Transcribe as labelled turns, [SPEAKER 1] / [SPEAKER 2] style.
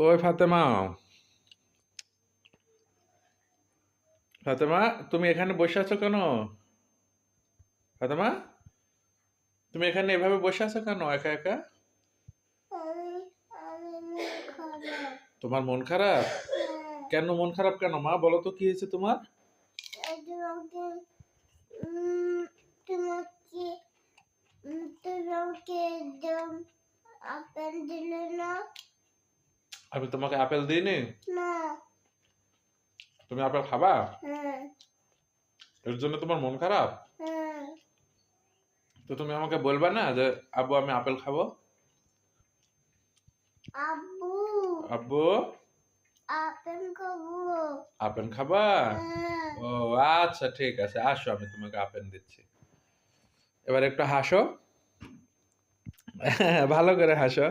[SPEAKER 1] কই ফাতেমা? ফাতেমা, তুমি এখানে বসে আছো কেন? ফাতেমা, তুমি এখানে এভাবে বসে আছো কেন একা একা?
[SPEAKER 2] আমি খারাপ।
[SPEAKER 1] তোমার মন খারাপ?
[SPEAKER 2] হ্যাঁ,
[SPEAKER 1] কেন মন খারাপ কেন মা? বলো তো কি হয়েছে তোমার?
[SPEAKER 2] তোমাকে উম, তোমাকে তোমাকে একদম আপেল দিলে না।
[SPEAKER 1] আমি তোমাকে আপেল দিইনি?
[SPEAKER 2] না।
[SPEAKER 1] তুমি আপেল খাবা?
[SPEAKER 2] হ্যাঁ।
[SPEAKER 1] এর জন্য তোমার মন খারাপ?
[SPEAKER 2] হ্যাঁ।
[SPEAKER 1] তো তুমি আমাকে বলবা না যে আব্বু আমি আপেল খাবো?
[SPEAKER 2] আব্বু
[SPEAKER 1] আব্বু
[SPEAKER 2] আপেল খাবো।
[SPEAKER 1] আপেল খাবা?
[SPEAKER 2] হ্যাঁ।
[SPEAKER 1] ও আচ্ছা, ঠিক আছে, আসো আমি তোমাকে আপেল দিচ্ছি। এবার একটু হাসো। ভালো করে হাসো।